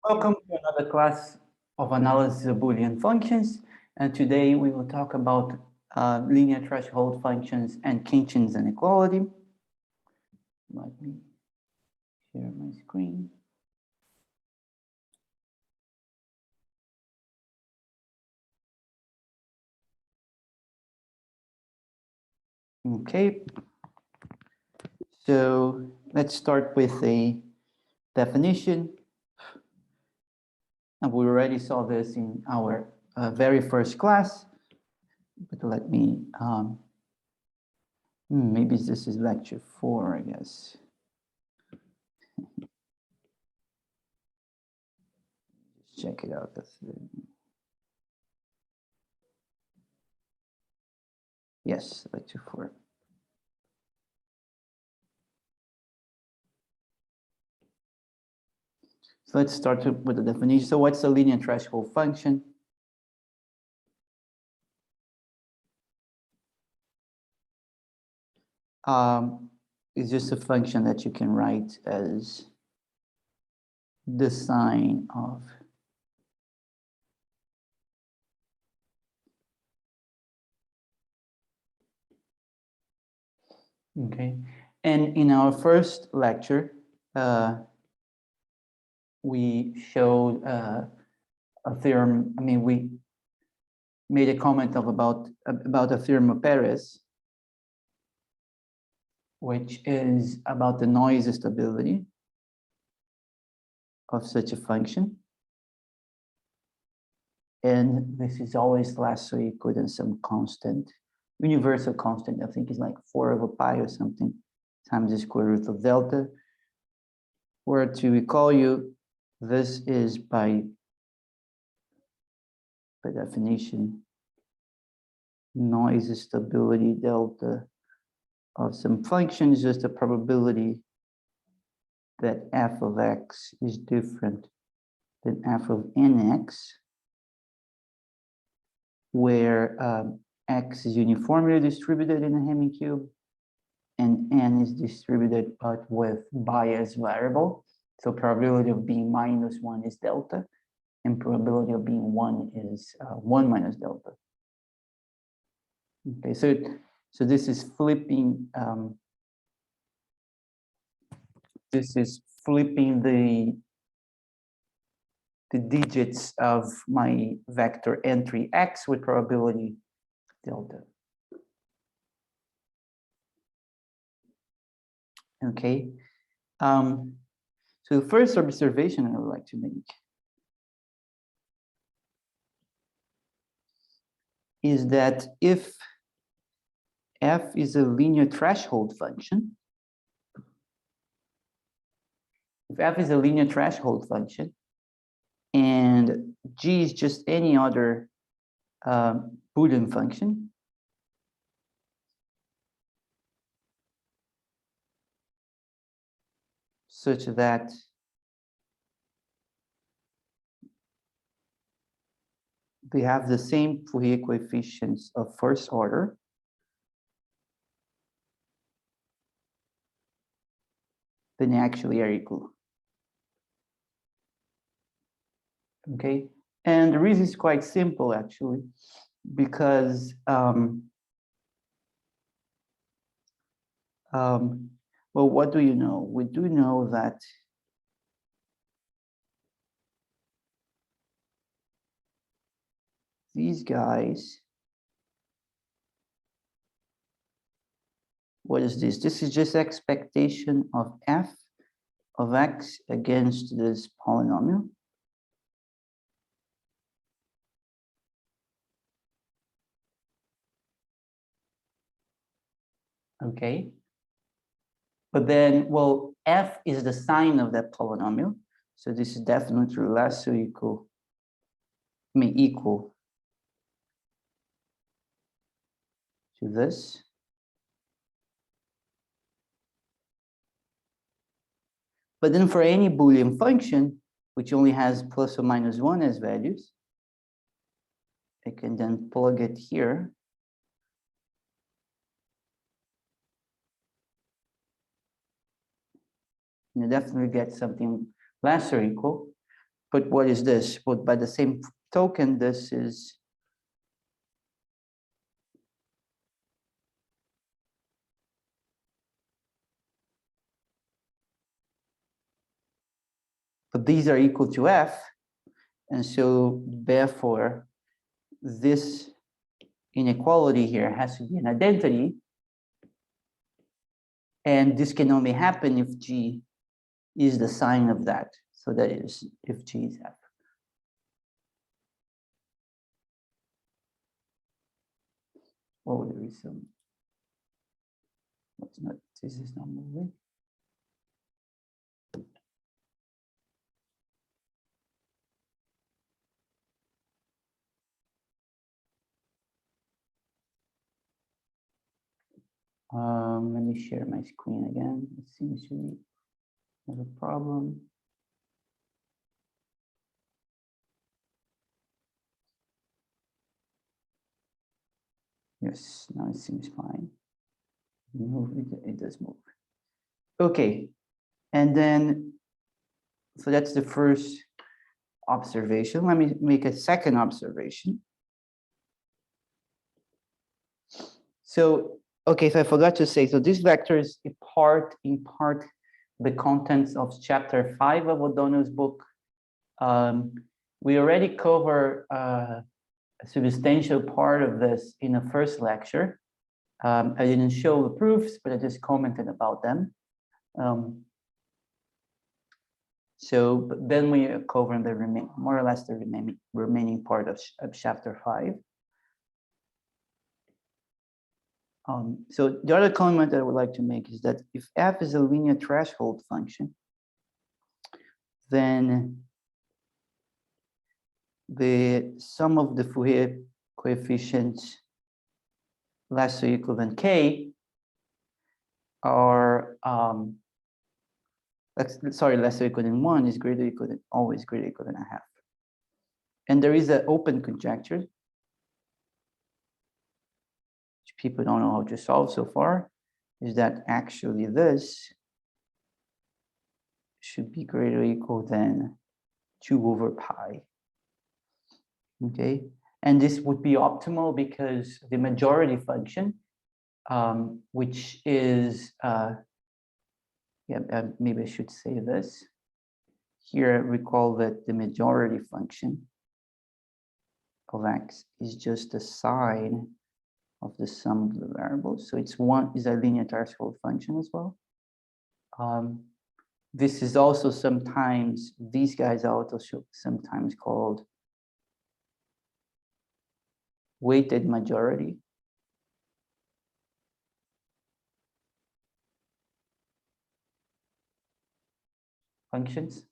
Welcome to another class of analysis of Boolean functions. And today we will talk about linear threshold functions and Khintchine's inequality. Let me share my screen. Okay. So let's start with a definition. And we already saw this in our very first class, but let me, maybe this is lecture 4, I guess. Just check it out. Yes, lecture 4. So let's start with the definition. So what's a linear threshold function? It's just a function that you can write as the sine of okay. And in our first lecture, we showed a theorem. I mean, we made a comment about a theorem of Perez, which is about the noise stability of such a function. And this is always less or equal than some constant, universal constant. I think it's like 4/pi or something times the square root of delta. Where to recall you, this is by definition noise stability delta of some function is just a probability that f of x is different than f of nx, where x is uniformly distributed in a Hamming cube and n is distributed but with bias variable. So probability of being -1 is delta, and probability of being 1 is 1 minus delta. Okay, so this is flipping the digits of my vector entry x with probability delta. Okay. So the first observation I would like to make is that if f is a linear threshold function, and g is just any other Boolean function, such that they have the same Fourier coefficients of first order, then they actually are equal. Okay, and the reason is quite simple actually, because well, what do you know? We do know that these guys, what is this? This is just expectation of f of x against this polynomial. Okay. But then, well, f is the sign of that polynomial. So this is definitely less or equal, equal to this. But then for any Boolean function, which only has plus or minus 1 as values, I can then plug it here. You definitely get something less or equal. but what is this? But by the same token, this is but these are equal to f, and so therefore this inequality here has to be an identity, and this can only happen if G is the sign of that. So that is if G is F. Oh, there is some. What's not? This is not moving. Let me share my screen again. It seems to be have a problem. Yes, now it seems fine. Move, it does move. Okay, and then, so that's the first observation. Let me make a second observation. So, okay, so I forgot to say, so this vector is in part the contents of chapter 5 of O'Donnell's book. We already cover a substantial part of this in the first lecture. I didn't show the proofs, but I just commented about them. But then we are covering the more or less the remaining part of chapter 5. So the other comment that I would like to make is that if f is a linear threshold function, then the sum of the Fourier coefficients less or equal than k are less or equal than 1 is greater or equal than always greater or equal than a half. And there is an open conjecture which people don't know how to solve so far, is that actually this should be greater or equal than 2 over pi. Okay, and this would be optimal because the majority function, which is maybe I should say this here. Recall that the majority function of x is just the sign of the sum of the variables. So it's one is a linear threshold function as well. This is also sometimes, these guys are also sometimes called weighted majority. Functions.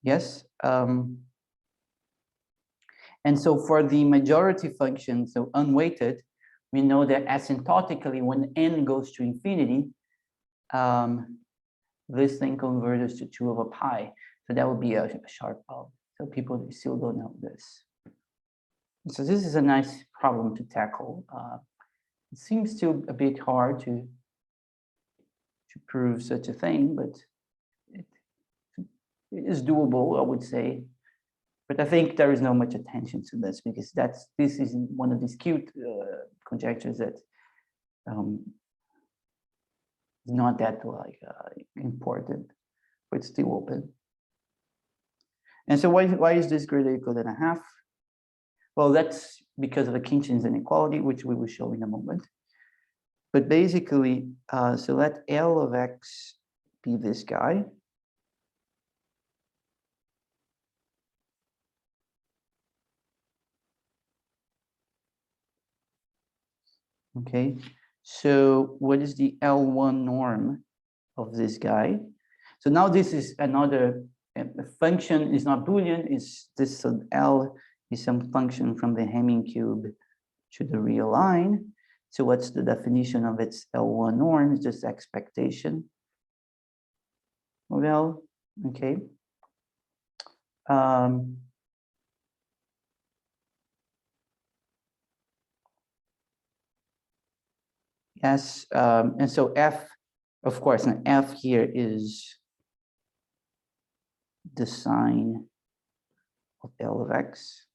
Yes. And so for the majority function, so unweighted, we know that asymptotically when n goes to infinity, this thing converges to 2 over pi. So that would be a sharp problem. So people still don't know this. So this is a nice problem to tackle. It seems still a bit hard to prove such a thing, but it is doable, I would say. But I think there is not much attention to this because this is one of these cute conjectures that is not that important, but it's still open. And so why is this greater or equal than a half? Well, that's because of the Khintchine's inequality, which we will show in a moment. But basically, so let L of x be this guy. Okay, so what is the L1 norm of this guy? So now this is another function is not Boolean, is this, so L is some function from the Hamming cube to the real line. So what's the definition of its L1 norm? It's just expectation of L, okay. Yes, and so F, of course, and F here is the sign of L of X.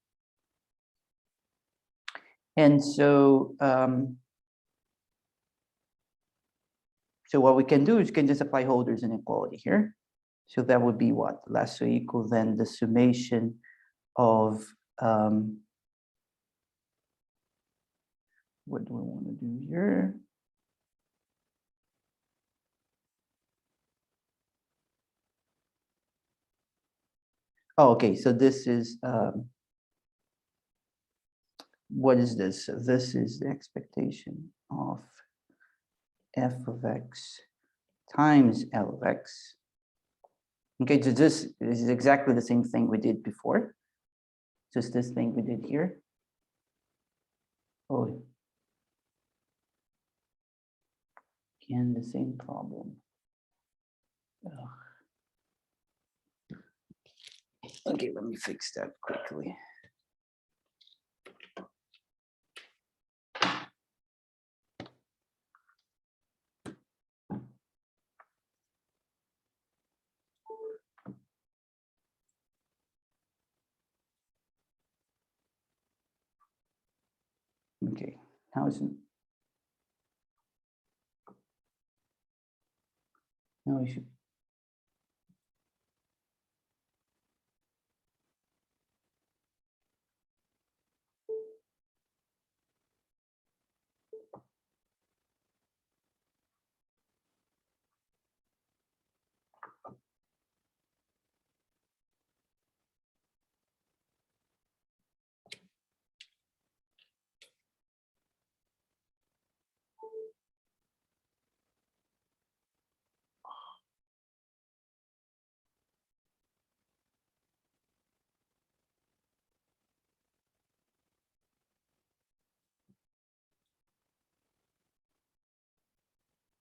And so, so what we can do is we can just apply Holder's inequality here. So that would be what? Less or equal than the summation of, what do we want to do here? Oh, okay, so this is, what is this? So this is the expectation of F of X times L of X. Okay, so this is exactly the same thing we did before. Just this thing we did here. Oh, again, the same problem. Ugh. Okay, let me fix that quickly. Okay, how is it? No issue.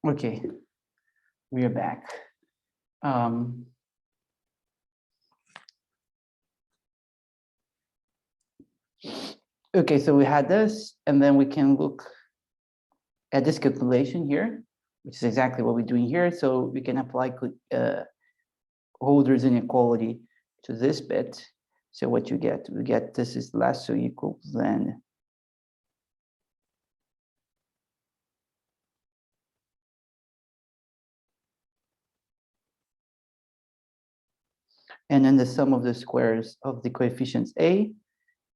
Okay, we are back. Okay, so we had this, and then we can look at this calculation here, which is exactly what we're doing here. So we can apply Holder's inequality to this bit. So what you get, we get this is less or equal than and then the sum of the squares of the coefficients A,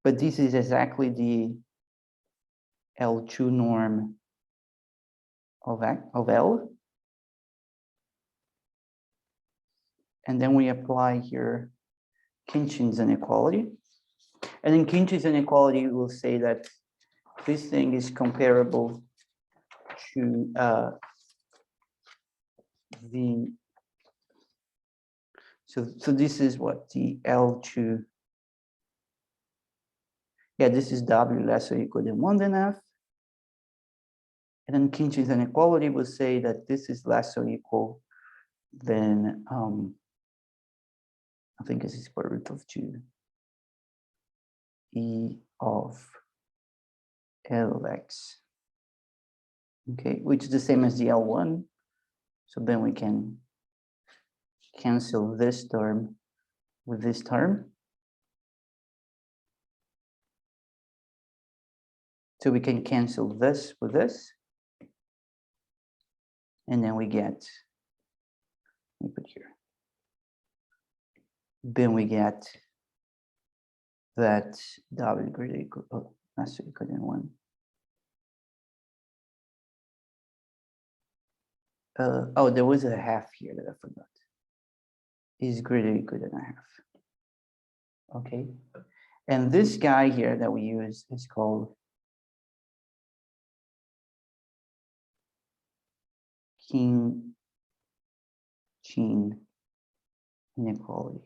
but this is exactly the L2 norm of L. And then we apply here Khintchine's inequality. And in Khintchine's inequality, we'll say that this thing is comparable to so this is what the L2, yeah, this is W less or equal than 1 than F. And then Khintchine's inequality will say that this is less or equal than, I think this is square root of 2 E of L of X. Okay, which is the same as the L1. So then we can cancel this term with this term. So we can cancel this with this. And then we get, let me put here. Then we get that W greater equal, oh, less or equal than 1. Oh, there was a half here that I forgot. Is greater or equal than a half. Okay. And this guy here that we use is called Khintchine inequality.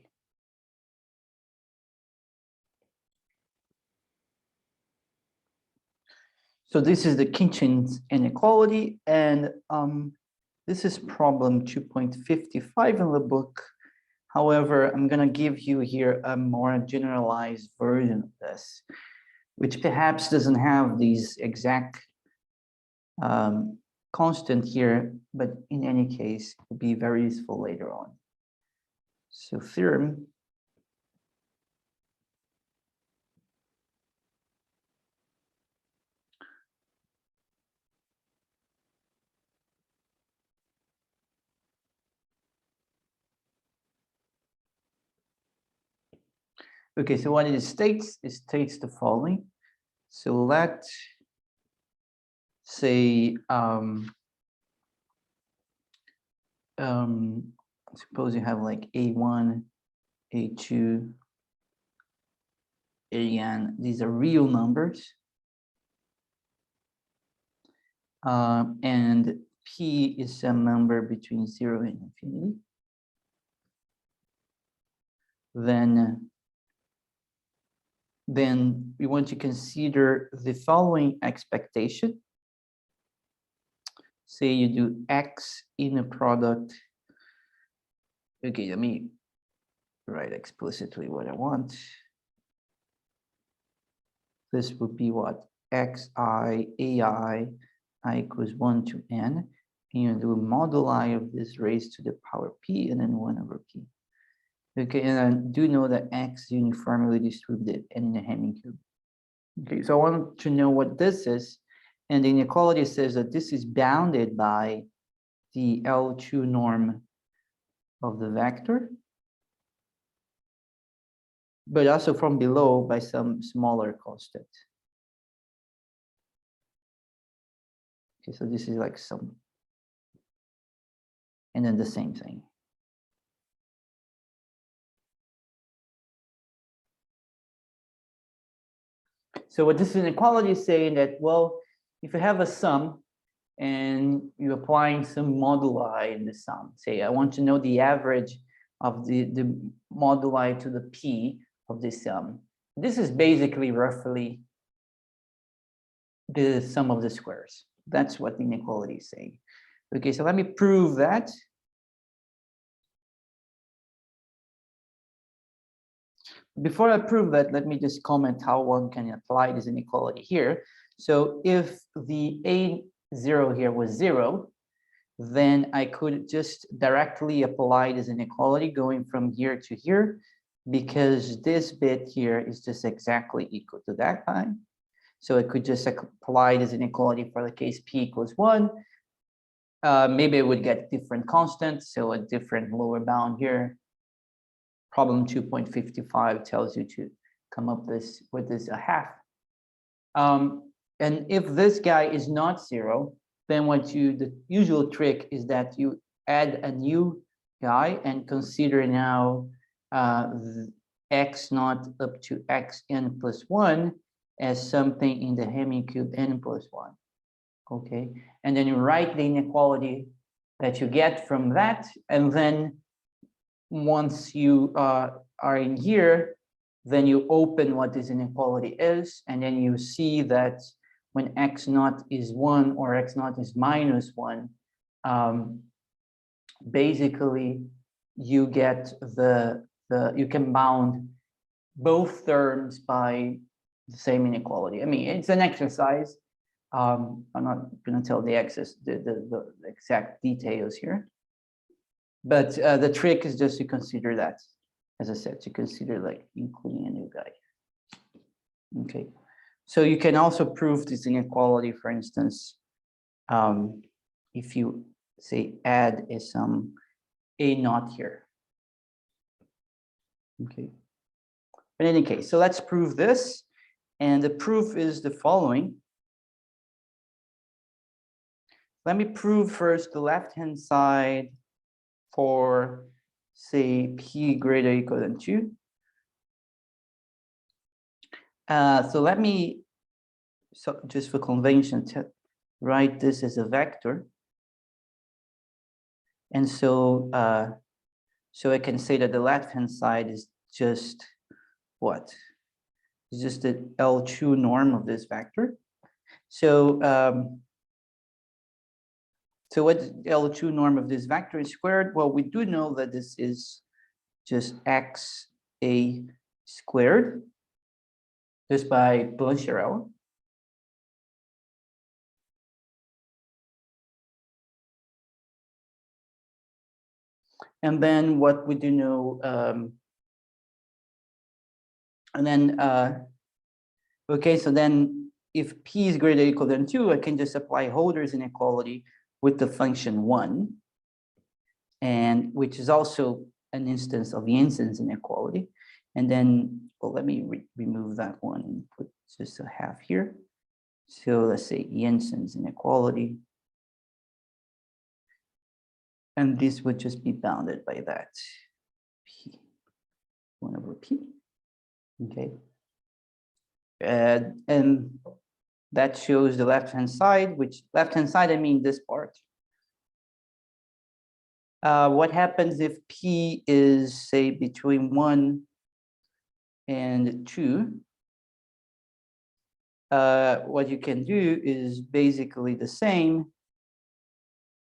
So this is the Khintchine's inequality, and this is problem 2.55 in the book. However, I'm going to give you here a more generalized version of this, which perhaps doesn't have these exact constant here, but in any case, it will be very useful later on. So theorem. Okay, so what it states the following. So let's say, suppose you have like A1, A2, AN, these are real numbers. And P is some number between 0 and infinity. Then we want to consider the following expectation. Say you do X in a product. Okay, let me write explicitly what I want. This would be what? Xi, AI, I equals 1 to n. And you do moduli of this raised to the power p and then 1 over p. Okay, and I do know that X is uniformly distributed in the Hamming cube. Okay, so I want to know what this is. And the inequality says that this is bounded by the L2 norm of the vector, but also from below by some smaller constant. Okay, so this is like some, and then the same thing. So what this inequality is saying that, well, if you have a sum and you're applying some moduli in the sum, say I want to know the average of the moduli to the p of the sum. This is basically roughly the sum of the squares. That's what the inequality is saying. Okay, so let me prove that. Before I prove that, let me just comment how one can apply this inequality here. So if the A0 here was 0, then I could just directly apply this inequality going from here to here, because this bit here is just exactly equal to that time. So I could just apply this inequality for the case p equals 1. Maybe I would get different constants, so a different lower bound here. Problem 2.55 tells you to come up with this a half. And if this guy is not 0, then the usual trick is that you add a new guy and consider now x naught up to xn plus 1 as something in the Hamming cube n plus 1. Okay, and then you write the inequality that you get from that, and then once you are in here, then you open what this inequality is, and then you see that when x naught is 1 or x naught is minus 1, basically you get you can bound both terms by the same inequality. I mean, it's an exercise. I'm not going to tell the exact details here. But the trick is just to consider that, as I said, to consider like including a new guy. Okay, so you can also prove this inequality, for instance, if you say add some a naught here. Okay, in any case, so let's prove this, and the proof is the following. Let me prove first the left-hand side for, say, p greater or equal than 2. So let me, just for convention, write this as a vector. And so, so I can say that the left-hand side is just what? It's just the L2 norm of this vector. So, so what L2 norm of this vector is squared? Well, we do know that this is just xa squared, just by Blancharel. And then what we do know, and then, okay, so then if P is greater or equal than 2, I can just apply Holder's inequality with the function 1, and which is also an instance of Jensen's inequality. And then, well, let me remove that one and put just a half here. So let's say Jensen's inequality. And this would just be bounded by that P, 1 over P, okay? And that shows the left-hand side, which left-hand side, I mean this part. What happens if P is, say, between 1 and 2? What you can do is basically the same,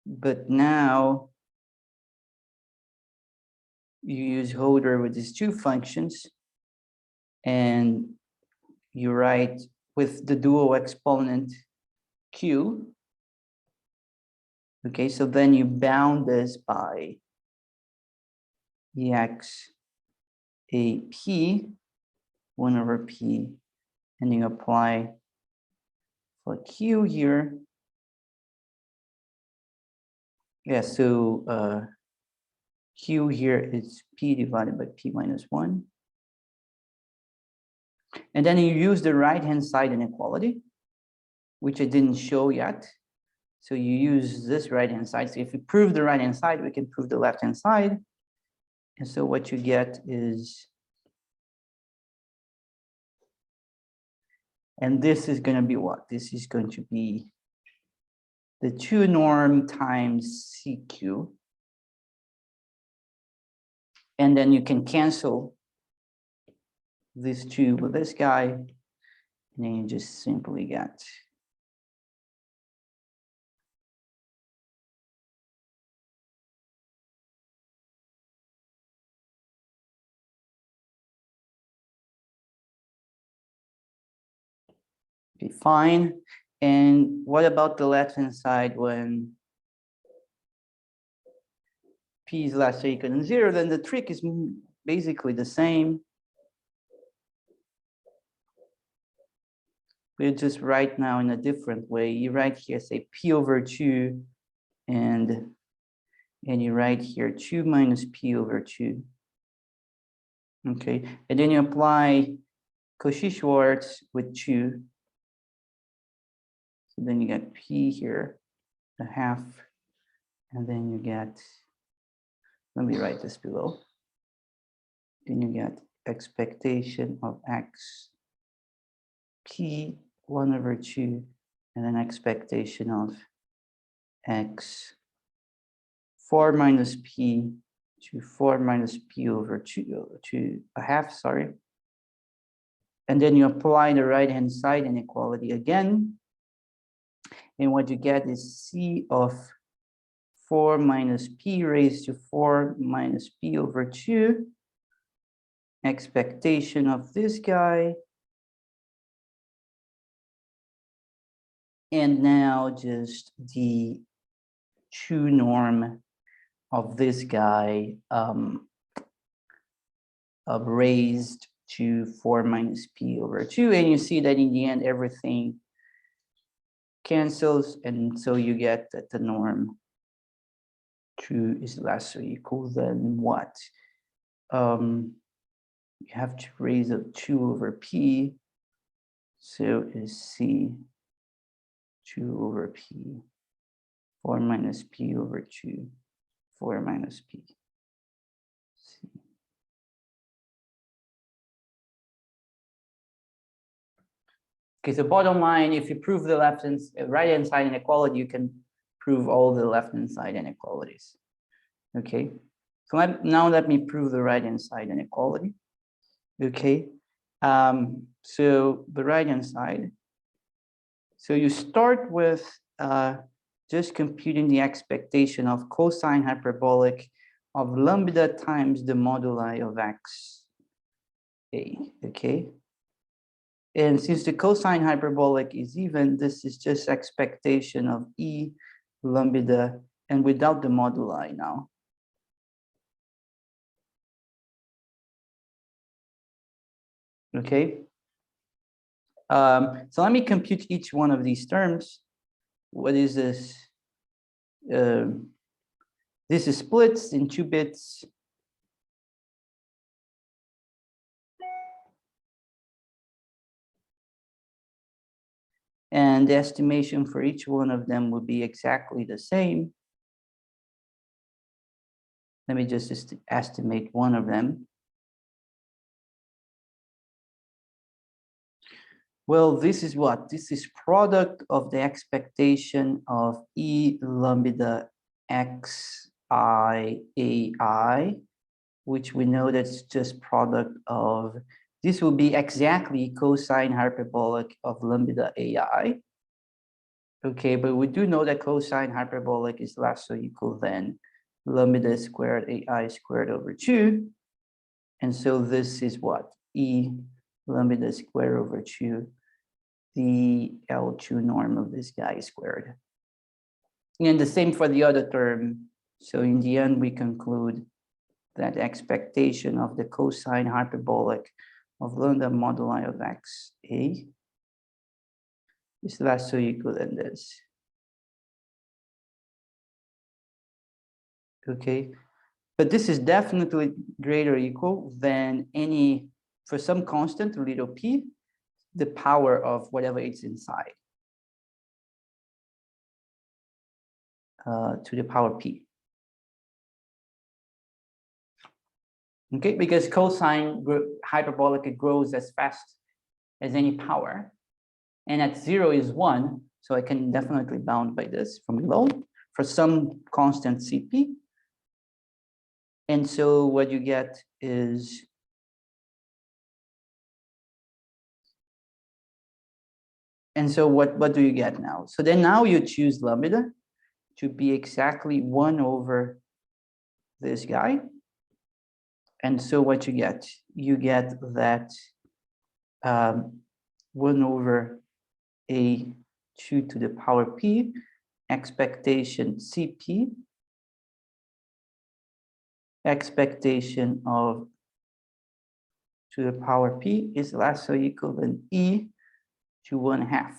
but now you use Holder with these two functions, and you write with the dual exponent Q. Okay, so then you bound this by EX a P, 1 over P, and you apply for Q here. Yeah, so Q here is P divided by P minus 1. And then you use the right-hand side inequality, which I didn't show yet. So you use this right-hand side. So if you prove the right-hand side, we can prove the left-hand side. And so what you get is, and this is going to be what? This is going to be the 2 norm times CQ. And then you can cancel this 2 with this guy, and then you just simply get be fine. And what about the left-hand side when P is less or equal than 0? Then the trick is basically the same. We just write now in a different way. You write here, say P over 2, and you write here 2 minus P over 2. Okay, and then you apply Cauchy-Schwarz with 2. So then you get P here, a half, and then you get, let me write this below. Then you get expectation of X P 1 over 2, and then expectation of X 4 minus P to 4 minus P over 2 to a half, sorry. And then you apply the right-hand side inequality again. And what you get is C of 4 minus P raised to 4 minus P over 2. Expectation of this guy. And now just the 2 norm of this guy raised to 4 minus P over 2. And you see that in the end, everything cancels. And so you get that the norm 2 is less or equal than what? You have to raise up 2 over P. So is C 2 over P, 4 minus P over 2, 4 minus P. C. Okay, so bottom line, if you prove the right-hand side inequality, you can prove all the left-hand side inequalities. Okay, so now let me prove the right-hand side inequality. Okay, so the right-hand side. So you start with just computing the expectation of cosine hyperbolic of lambda times the moduli of x a, okay? And since the cosine hyperbolic is even, this is just expectation of E lambda and without the moduli now. Okay. So let me compute each one of these terms. What is this? This is splits in 2 bits. And the estimation for each one of them would be exactly the same. Let me just estimate one of them. Well, this is what? This is product of the expectation of E lambda X I A I, which we know that's just product of, this will be exactly cosine hyperbolic of lambda AI. Okay, but we do know that cosine hyperbolic is less or equal than lambda squared AI squared over 2. And so this is what? E lambda squared over 2, the L2 norm of this guy squared. And the same for the other term. So in the end, we conclude that expectation of the cosine hyperbolic of lambda moduli of XA is less or equal than this. Okay, but this is definitely greater or equal than any, for some constant, little p, the power of whatever it's inside, to the power p. Okay, because cosine hyperbolic grows as fast as any power, and at 0 is 1, so I can definitely bound by this from below for some constant Cp. And so what you get is, and so what do you get now? So then now you choose lambda to be exactly 1 over this guy. And so what you get that 1 over a 2 to the power p expectation Cp, expectation of to the power p is less or equal than e to 1/2.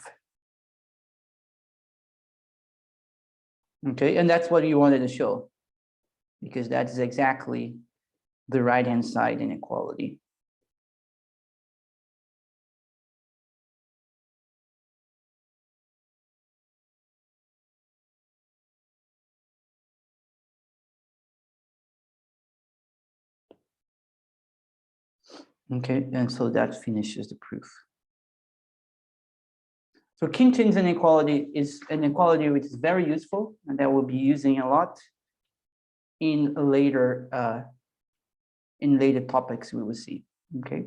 Okay, and that's what you wanted to show, because that is exactly the right-hand side inequality. Okay, and so that finishes the proof. So Khintchine's inequality is an inequality which is very useful, and that we'll be using a lot in later topics we will see. Okay.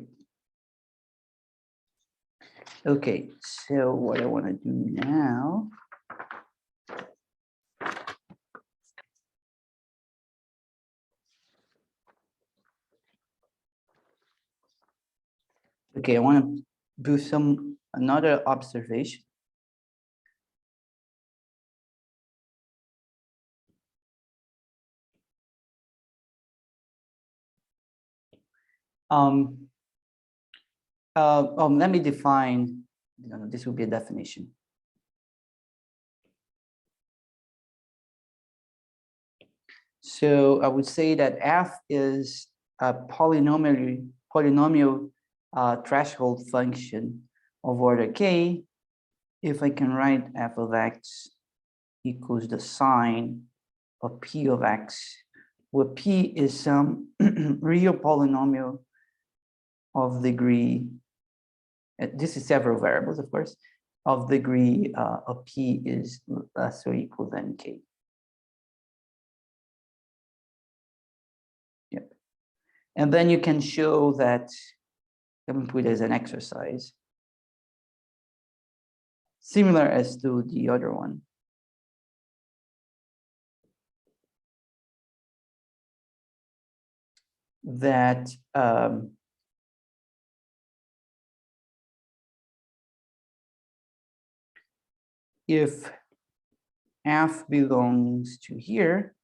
Okay, so what I want to do now. Okay, I want to do another observation. Let me define, this will be a definition. So I would say that f is a polynomial threshold function of order k if I can write f of x equals the sine of p of x, where p is some real polynomial of degree, this is several variables, of course, of degree of p is less or equal than k. Yep. And then you can show that, let me put it as an exercise, similar as to the other one. That if f belongs to here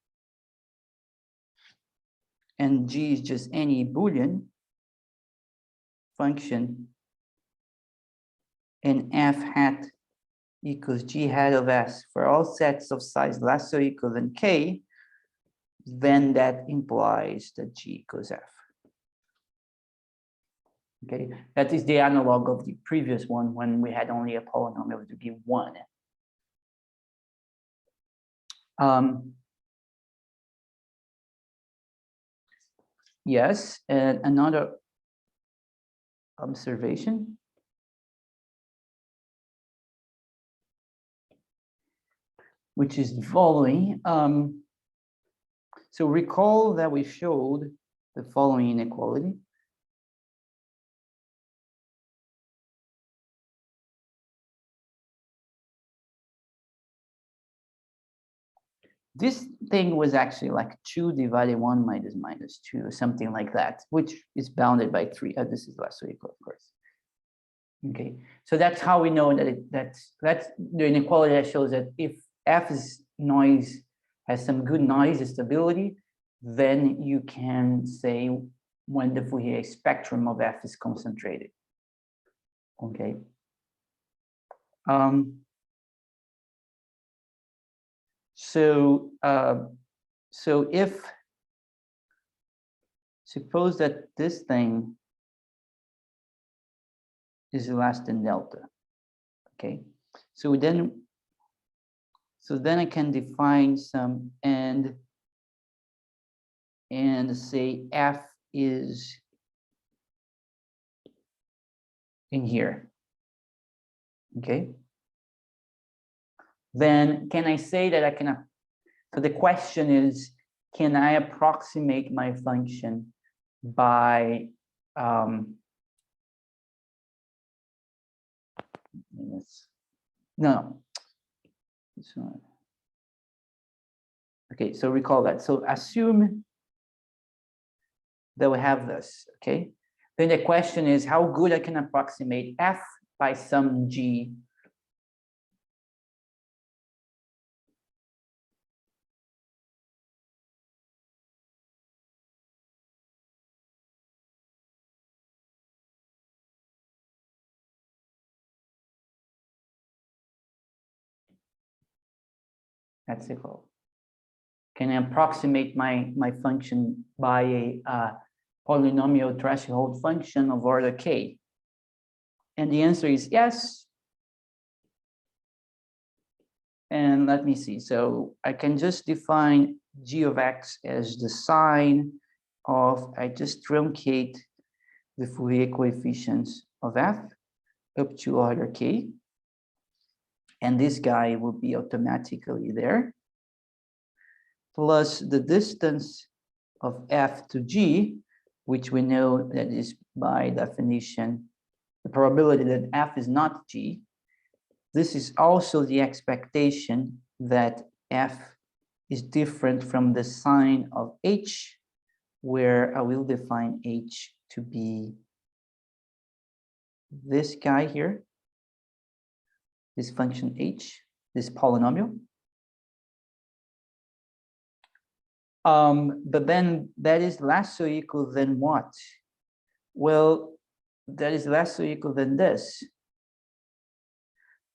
and g is just any Boolean, function and f hat equals g hat of s for all sets of size less or equal than k, then that implies that g equals f. Okay, that is the analog of the previous one when we had only a polynomial to give one. Yes, and another observation. Which is the following. So recall that we showed the following inequality. This thing was actually like 2 divided 1 minus 2, or something like that, which is bounded by 3. This is less or equal, of course. Okay, so that's how we know that that's the inequality that shows that if F's noise has some good noise stability, then you can say when the Fourier spectrum of F is concentrated. Okay. So if suppose that this thing is less than delta, okay, so then I can define some and say f is in here, okay. Then can I say that I can, so the question is, can I approximate my function by no. Okay, so recall that. So assume that we have this, okay? Then the question is how good I can approximate f by some g. That's the goal. Can I approximate my function by a polynomial threshold function of order k? And the answer is yes. And let me see. So I can just define g of x as the sign of, I just truncate the Fourier coefficients of f up to order k. And this guy will be automatically there, plus the distance of f to g, which we know that is by definition the probability that f is not g. This is also the expectation that f is different from the sign of h, where I will define h to be this guy here, this function h, this polynomial. But then that is less or equal than what? Well, that is less or equal than this,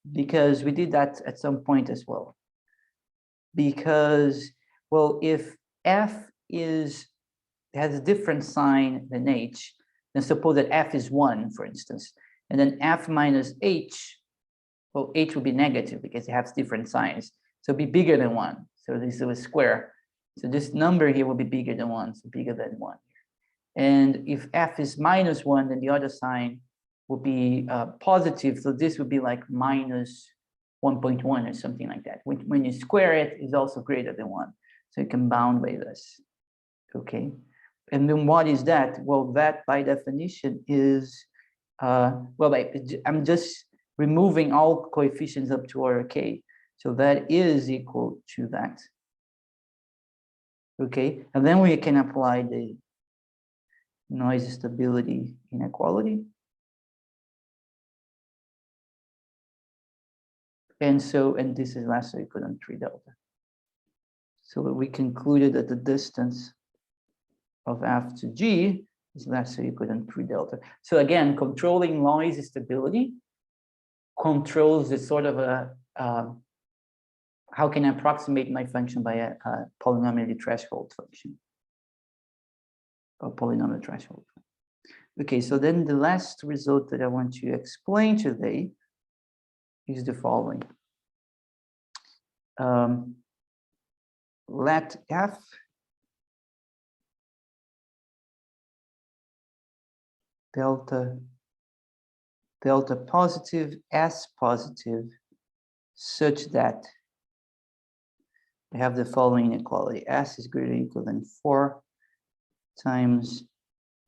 because we did that at some point as well. Because, well, if f has a different sign than h, then suppose that f is 1, for instance, and then f minus h, well, h will be negative because it has different signs, so it'll be bigger than 1. So this is a square. So this number here will be bigger than 1, so bigger than 1. And if f is minus 1, then the other sign will be positive. So this would be like minus 1.1 or something like that. When you square it, it's also greater than 1. So you can bound by this. Okay. And then what is that? Well, that by definition is, well, I'm just removing all coefficients up to order k. So that is equal to that. Okay, and then we can apply the noise stability inequality. And so, and this is less or equal than 3 delta. So we concluded that the distance of f to g is less or equal than 3 delta. So again, controlling noise stability controls the sort of a, how can I approximate my function by a polynomial threshold function, or polynomial threshold. Okay, so then the last result that I want to explain today is the following. Let f delta positive, s positive, such that we have the following inequality. S is greater or equal than 4 times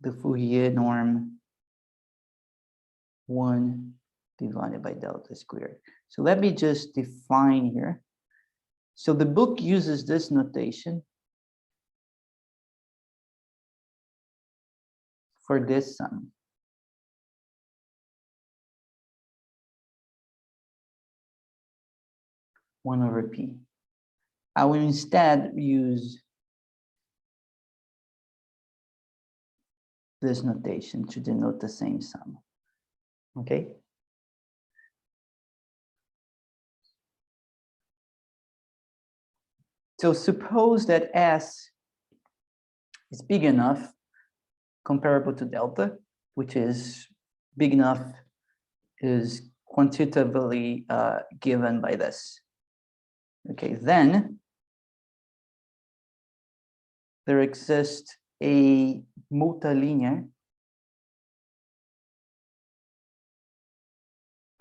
the Fourier norm 1 divided by delta squared. So let me just define here. So the book uses this notation for this sum. One over P. I will instead use this notation to denote the same sum. Okay? So suppose that S is big enough, comparable to delta, which is big enough is quantitatively given by this. Okay, then there exists a multilinear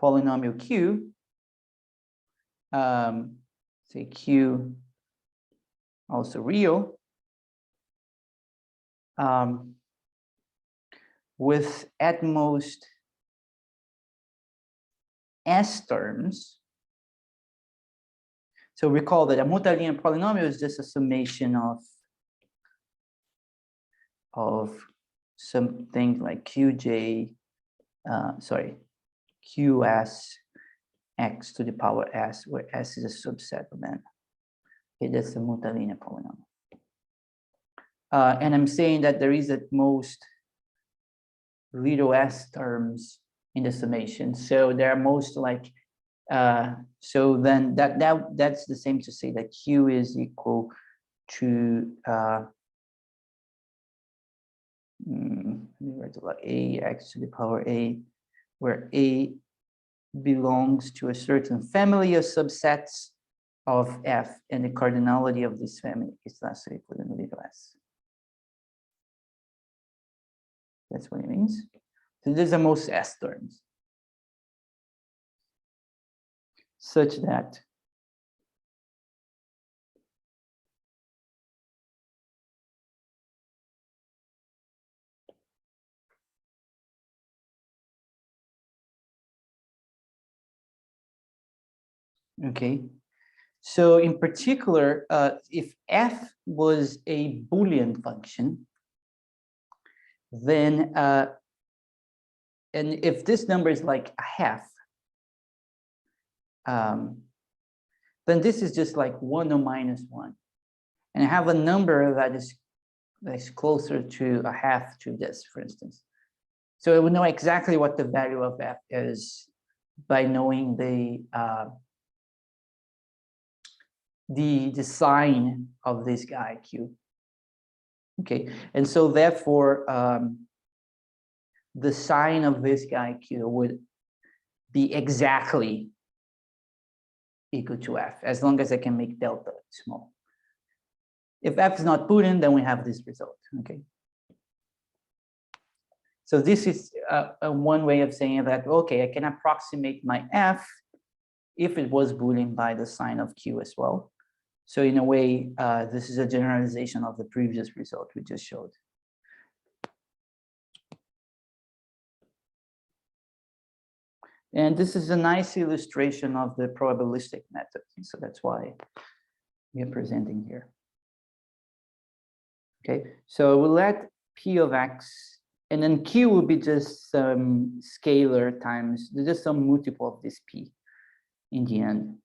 polynomial Q, say Q also real, with at most S terms. So recall that a multilinear polynomial is just a summation of something like Qj, Qs x to the power s, where s is a subset of n. Okay, that's a multilinear polynomial. And I'm saying that there is at most little s terms in the summation. So there are most like, so then that's the same to say that Q is equal to like a x to the power a, where a belongs to a certain family of subsets of f, and the cardinality of this family is less or equal than little s. That's what it means. So these are most s terms, such that okay. So in particular, if f was a Boolean function, then and if this number is like a half, then this is just like 1 or minus 1. And I have a number that is closer to a half to this, for instance. So I would know exactly what the value of f is by knowing the sign of this guy Q. Okay, and so therefore the sign of this guy Q would be exactly equal to f, as long as I can make delta small. If f is not Boolean, then we have this result. Okay. So this is one way of saying that, okay, I can approximate my f if it was Boolean by the sign of Q as well. So in a way, this is a generalization of the previous result we just showed. And this is a nice illustration of the probabilistic method. So that's why we are presenting here. Okay, so we'll let P of x, and then Q will be just some scalar times, just some multiple of this P in the end.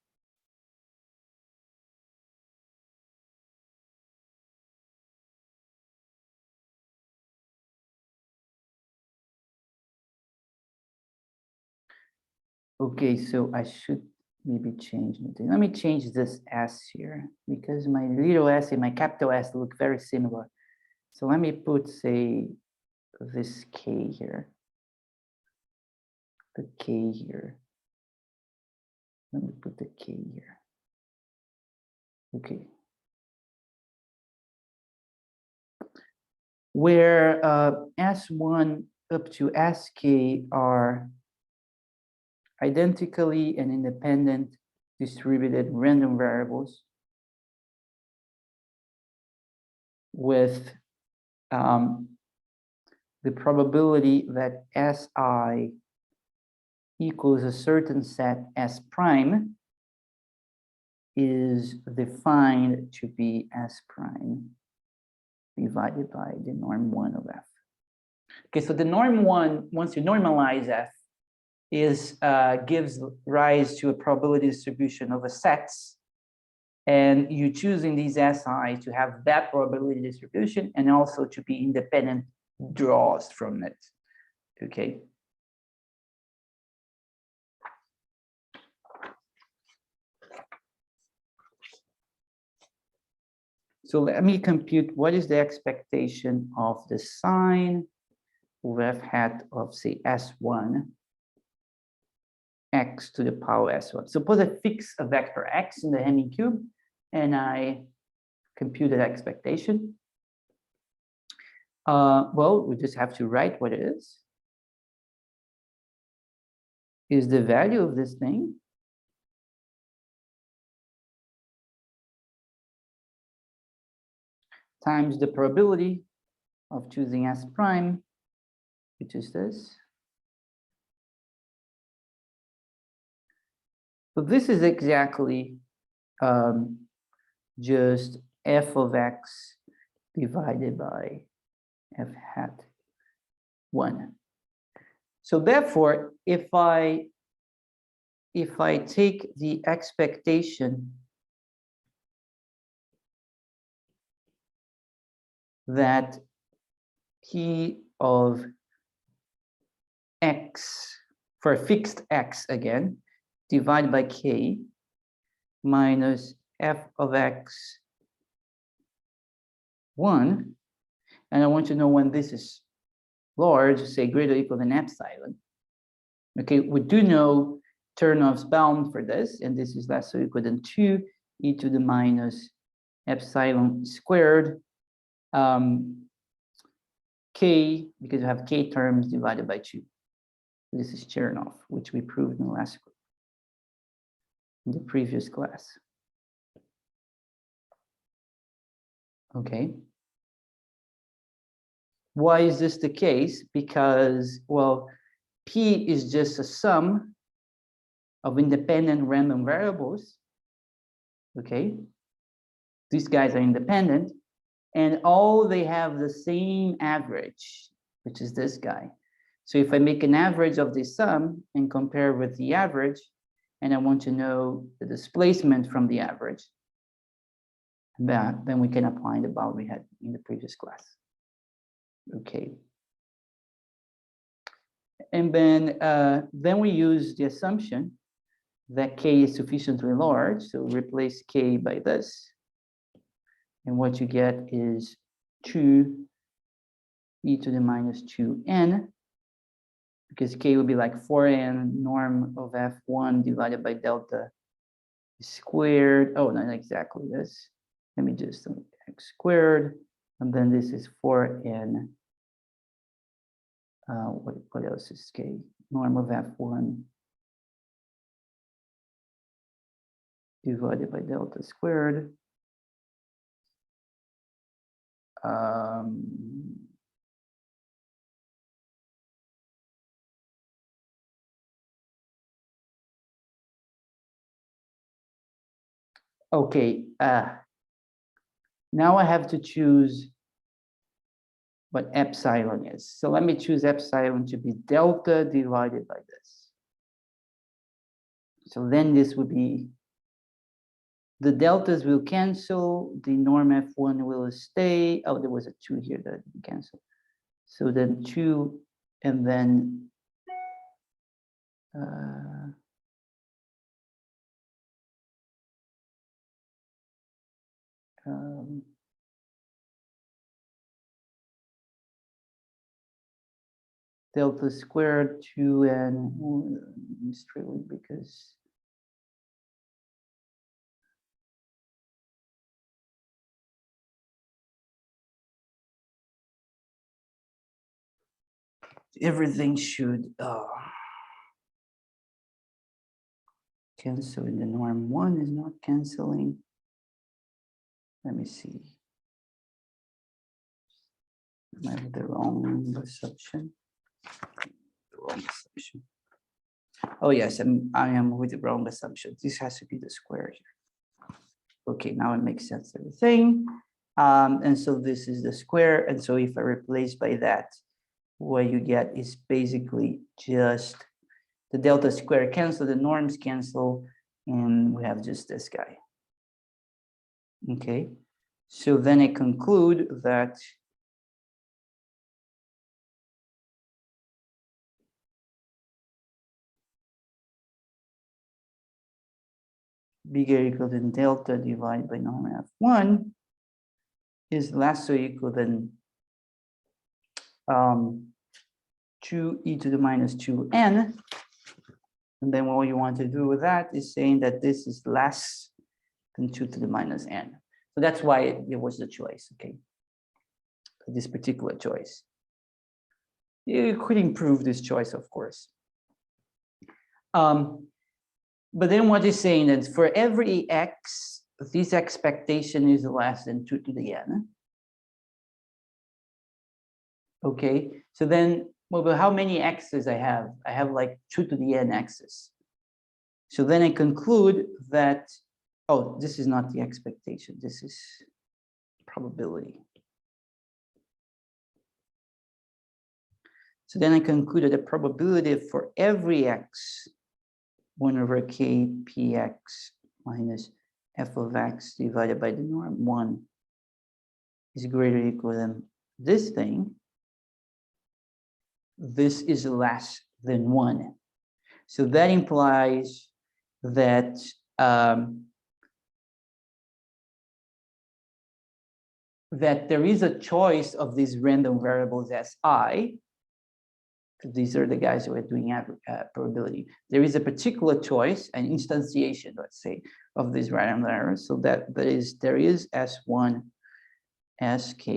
Okay, so I should maybe change the thing. Let me change this S here because my little s and my capital S look very similar. So let me put, say, this K here. The K here. Let me put the K here. Okay. Where S1 up to Sk are identically and independent distributed random variables with the probability that Si equals a certain set S prime is defined to be S prime divided by the norm 1 of F. Okay, so the norm 1, once you normalize F, is gives rise to a probability distribution of a sets, and you choosing these SI to have that probability distribution and also to be independent draws from it. Okay. So let me compute what is the expectation of the sign of F hat of, say, S1 x to the power S1. Suppose I fix a vector x in the Hamming cube and I compute that expectation. Well, we just have to write what it is the value of this thing times the probability of choosing S prime, which is this. So this is exactly just f of x divided by f hat 1. So therefore, if I take the expectation that p of x for a fixed x again divided by k minus f of x 1, and I want to know when this is large, say greater or equal than epsilon. Okay, we do know Chernov's bound for this, and this is less or equal than 2 e to the minus epsilon squared k, because you have k terms divided by 2. This is Chernoff, which we proved in the last in the previous class. Okay. Why is this the case? Because, well, P is just a sum of independent random variables. Okay. These guys are independent, and all they have the same average, which is this guy. So if I make an average of this sum and compare with the average, and I want to know the displacement from the average, then we can apply the bound we had in the previous class. Okay. And then we use the assumption that k is sufficiently large, so replace k by this. And what you get is 2 e to the minus 2n, because k will be like 4n norm of f1 divided by delta squared. Oh, not exactly this. Let me just x squared, and then this is 4n. What else is k? Norm of f1 divided by delta squared. Okay, now I have to choose what epsilon is. So let me choose epsilon to be delta divided by this. So then this would be, the deltas will cancel, the norm f1 will stay. Oh, there was a 2 here that didn't cancel. So then 2, and then delta squared 2n, it's really because everything should cancel in the norm. 1 is not canceling. Let me see. I have the wrong assumption. Oh yes, I am with the wrong assumption. This has to be the square here. Okay, now it makes sense everything. And so this is the square. And so if I replace by that, what you get is basically just the delta square cancel, the norms cancel, and we have just this guy. Okay, so then I conclude that bigger or equal than delta divided by norm f1 is less or equal than 2e to the minus 2n. And then what you want to do with that is saying that this is less than 2 to the minus n. So that's why it was the choice, okay? This particular choice. You could improve this choice, of course. But then what is saying that for every x, this expectation is less than 2 to the n. Okay, so then, well, but how many x's I have? I have like 2 to the n x's. So then I conclude that, oh, this is not the expectation. This is probability. So then I concluded the probability for every x, 1 over k px minus f of x divided by the norm 1 is greater or equal than this thing. This is less than 1. So that implies that that there is a choice of these random variables Si. These are the guys who are doing probability. There is a particular choice, an instantiation, let's say, of these random variables. So that there is S1, Sk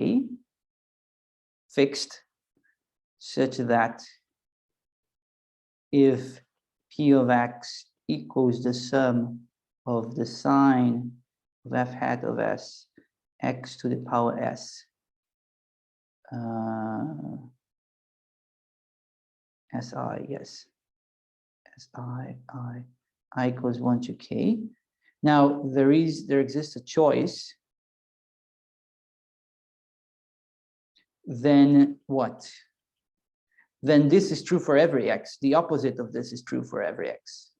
fixed, such that if P of x equals the sum of the sine of f hat of s, x to the power s, Si, yes, I equals 1 to k. Now there exists a choice. Then what? Then this is true for every x. The opposite of this is true for every x.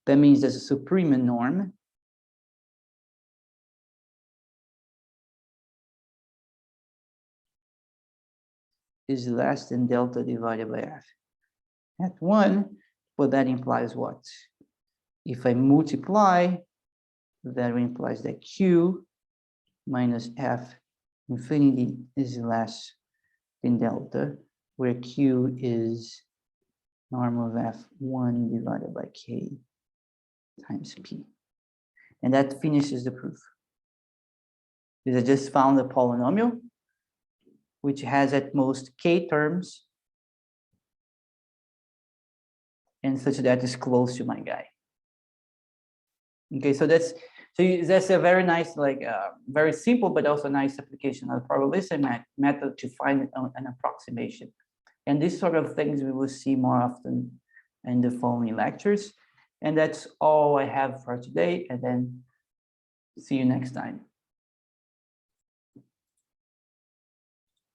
That means there's a supreme norm. Is less than delta divided by f. At 1, but that implies what? If I multiply, that implies that q minus f infinity is less than delta, where q is norm of f1 divided by k times p. And that finishes the proof. Because I just found a polynomial which has at most k terms and such that is close to my guy. Okay, so that's a very nice, like very simple but also nice application of the probabilistic method to find an approximation. And these sort of things we will see more often in the following lectures. And that's all I have for today, and then see you next time.